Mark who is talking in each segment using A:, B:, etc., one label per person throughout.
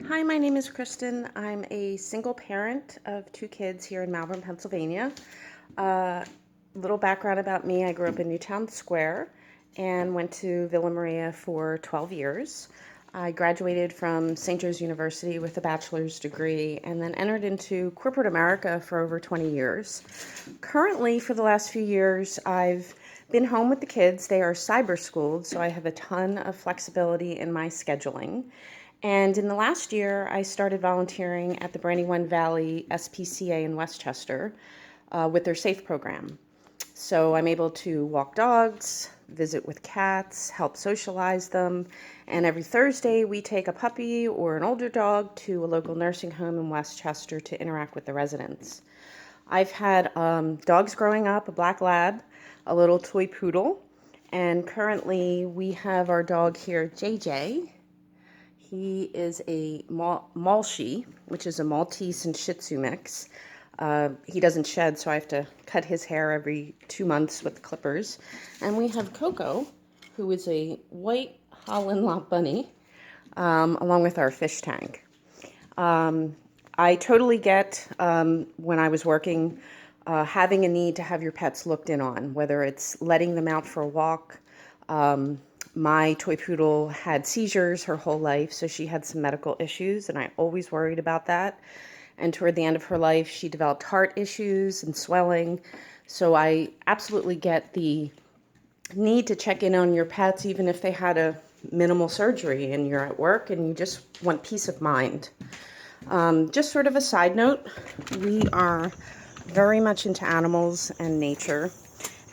A: Hi, my name is Kristen. I'm a single parent of two kids here in Malvern, Pennsylvania. Little background about me, I grew up in Newtown Square and went to Villa Maria for 12 years. I graduated from St. Joe's University with a bachelor's degree and then entered into corporate America for over 20 years. Currently, for the last few years, I've been home with the kids. They are cyber schooled, so I have a ton of flexibility in my scheduling. And in the last year, I started volunteering at the Brandywine Valley SPCA in Westchester with their SAFE program. So I'm able to walk dogs, visit with cats, help socialize them, and every Thursday we take a puppy or an older dog to a local nursing home in Westchester to interact with the residents. I've had dogs growing up, a black lab, a little toy poodle, and currently we have our dog here, JJ. He is a Malshi, which is a Maltese and Shih Tzu mix. He doesn't shed, so I have to cut his hair every 2 months with clippers. And we have Coco, who is a white Holland Lot Bunny, along with our fish tank. I totally get when I was working, having a need to have your pets looked in on, whether it's letting them out for a walk. My toy poodle had seizures her whole life, so she had some medical issues, and I always worried about that. And toward the end of her life, she developed heart issues and swelling. So I absolutely get the need to check in on your pets, even if they had a minimal surgery and you're at work and you just want peace of mind. Just sort of a side note, we are very much into animals and nature.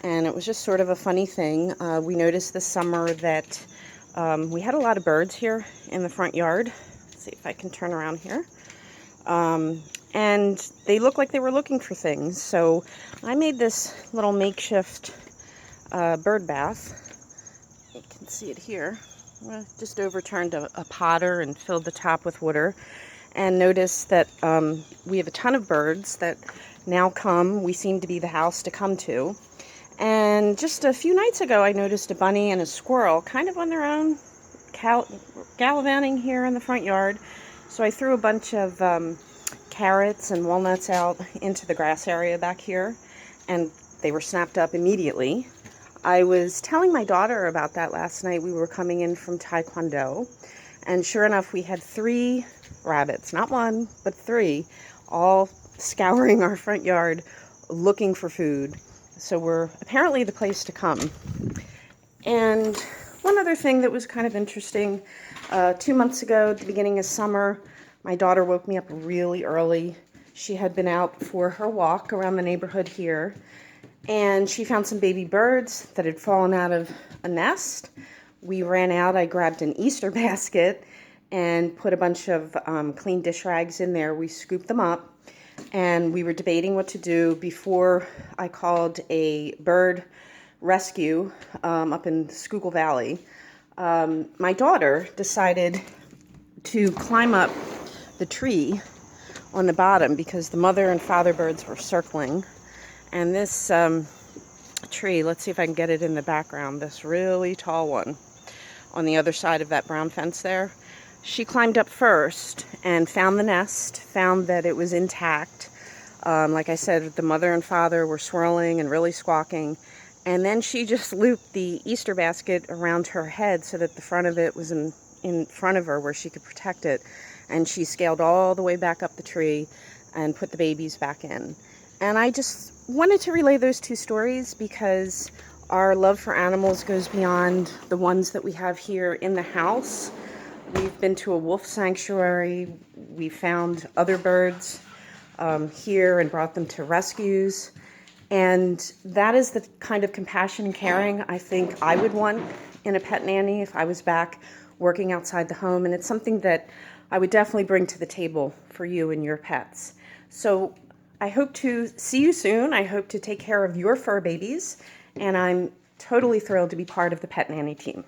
A: And it was just sort of a funny thing. We noticed this summer that we had a lot of birds here in the front yard. Let's see if I can turn around here. And they looked like they were looking for things. So I made this little makeshift bird bath. You can see it here. I just overturned a potter and filled the top with water. And noticed that we have a ton of birds that now come. We seem to be the house to come to. And just a few nights ago, I noticed a bunny and a squirrel kind of on their own, gallivanting here in the front yard. So I threw a bunch of carrots and walnuts out into the grass area back here, and they were snapped up immediately. I was telling my daughter about that last night. We were coming in from Taekwondo, and sure enough, we had 3 rabbits, not one, but 3, all scouring our front yard looking for food. So we're apparently the place to come. And one other thing that was kind of interesting, 2 months ago, at the beginning of summer, my daughter woke me up really early. She had been out for her walk around the neighborhood here, and she found some baby birds that had fallen out of a nest. We ran out, I grabbed an Easter basket and put a bunch of clean dish rags in there. We scooped them up. And we were debating what to do before I called a bird rescue up in Schuylkill Valley. My daughter decided to climb up the tree on the bottom because the mother and father birds were circling. And this tree, let's see if I can get it in the background, this really tall one on the other side of that brown fence there. She climbed up first and found the nest, found that it was intact. Like I said, the mother and father were swirling and really squawking. And then she just looped the Easter basket around her head so that the front of it was in front of her where she could protect it. And she scaled all the way back up the tree and put the babies back in. And I just wanted to relay those 2 stories because our love for animals goes beyond the ones that we have here in the house. We've been to a wolf sanctuary. We found other birds here and brought them to rescues. And that is the kind of compassion and caring I think I would want in a pet nanny if I was back working outside the home. And it's something that I would definitely bring to the table for you and your pets. So I hope to see you soon. I hope to take care of your fur babies. And I'm totally thrilled to be part of the Pet Nanny team.